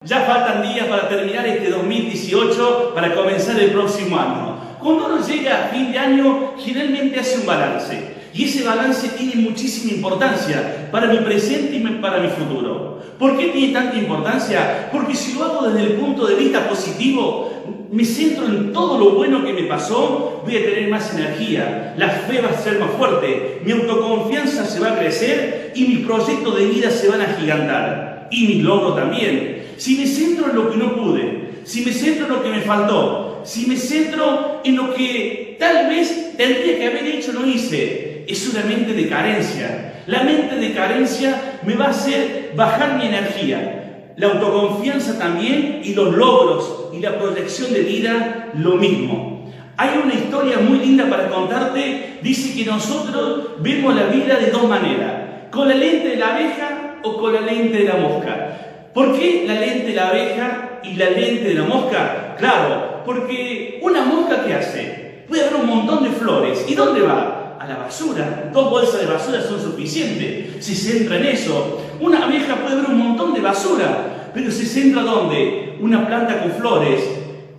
Ya faltan días para terminar este 2018, para comenzar el próximo año. Cuando uno llega a fin de año, generalmente hace un balance. Y ese balance tiene muchísima importancia para mi presente y para mi futuro. ¿Por qué tiene tanta importancia? Porque si lo hago desde el punto de vista positivo, me centro en todo lo bueno que me pasó, voy a tener más energía, la fe va a ser más fuerte, mi autoconfianza se va a crecer y mis proyectos de vida se van a agigantar. Y mi logro también. Si me centro en lo que no pude, si me centro en lo que me faltó, si me centro en lo que tal vez tendría que haber hecho no hice, es una mente de carencia. La mente de carencia me va a hacer bajar mi energía. La autoconfianza también, y los logros y la proyección de vida, lo mismo. Hay una historia muy linda para contarte. Dice que nosotros vemos la vida de dos maneras: con la lente de la abeja o con la lente de la mosca. ¿Por qué la lente de la abeja y la lente de la mosca? Claro, porque una mosca, ¿qué hace? Puede haber un montón de flores. ¿Y dónde va? A la basura. 2 bolsas de basura son suficientes. Se centra en eso. Una abeja puede ver un montón de basura, pero se centra ¿dónde? Una planta con flores.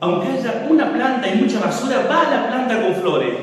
Aunque haya una planta y mucha basura, va a la planta con flores.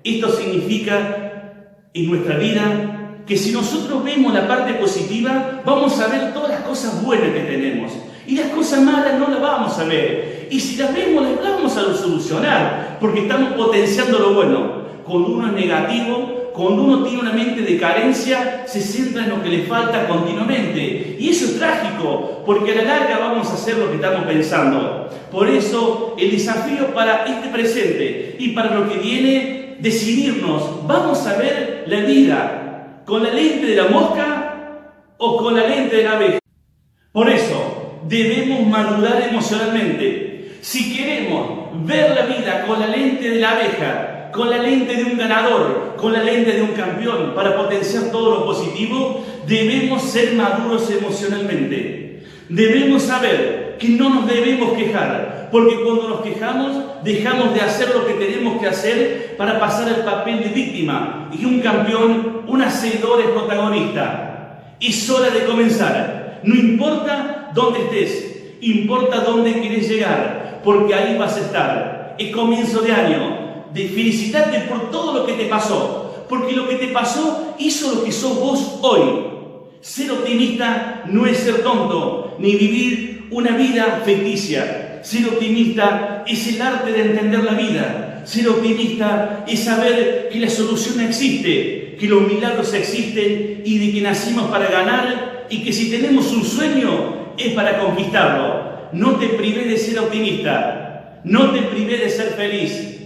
Esto significa en nuestra vida que si nosotros vemos la parte positiva, vamos a ver todas las cosas buenas que tenemos. Y las cosas malas no las vamos a ver. Y si las vemos, las vamos a solucionar, porque estamos potenciando lo bueno. Cuando uno es negativo, cuando uno tiene una mente de carencia, se centra en lo que le falta continuamente. Y eso es trágico, porque a la larga vamos a hacer lo que estamos pensando. Por eso, el desafío para este presente y para lo que viene, decidirnos. Vamos a ver la vida ¿con la lente de la mosca o con la lente de la abeja? Por eso, debemos madurar emocionalmente. Si queremos ver la vida con la lente de la abeja, con la lente de un ganador, con la lente de un campeón, para potenciar todo lo positivo, debemos ser maduros emocionalmente. Debemos saber que no nos debemos quejar, porque cuando nos quejamos, dejamos de hacer lo que tenemos que hacer para pasar el papel de víctima. Y un campeón, un hacedor es protagonista. Es hora de comenzar. No importa dónde estés, importa dónde quieres llegar, porque ahí vas a estar. Es comienzo de año. De felicitarte por todo lo que te pasó, porque lo que te pasó hizo lo que sos vos hoy. Ser optimista no es ser tonto, ni vivir una vida ficticia. Ser optimista es el arte de entender la vida. Ser optimista es saber que la solución existe, que los milagros existen y de que nacimos para ganar y que si tenemos un sueño es para conquistarlo. No te prives de ser optimista, no te prives de ser feliz.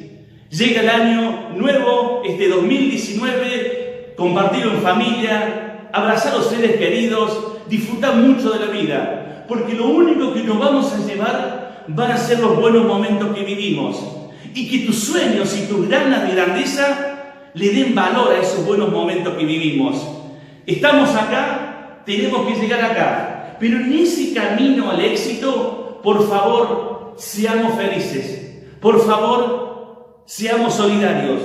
Llega el año nuevo, este 2019, compartirlo en familia, abrazar a los seres queridos, disfrutar mucho de la vida, porque lo único que nos vamos a llevar van a ser los buenos momentos que vivimos, y que tus sueños y tus ganas de grandeza le den valor a esos buenos momentos que vivimos. Estamos acá, tenemos que llegar acá, pero en ese camino al éxito, por favor, seamos felices, por favor, seamos solidarios.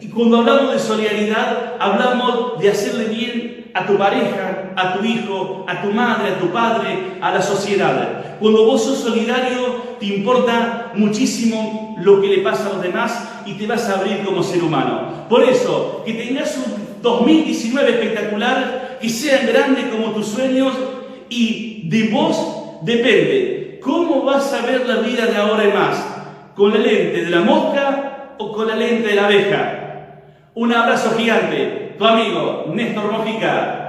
Y cuando hablamos de solidaridad, hablamos de hacerle bien a tu pareja, a tu hijo, a tu madre, a tu padre, a la sociedad. Cuando vos sos solidario, te importa muchísimo lo que le pasa a los demás y te vas a abrir como ser humano. Por eso, que tengas un 2019 espectacular, que sean grandes como tus sueños, y de vos depende cómo vas a ver la vida de ahora en más. ¿Con la lente de la mosca o con la lente de la abeja? Un abrazo gigante, tu amigo Néstor Mojica.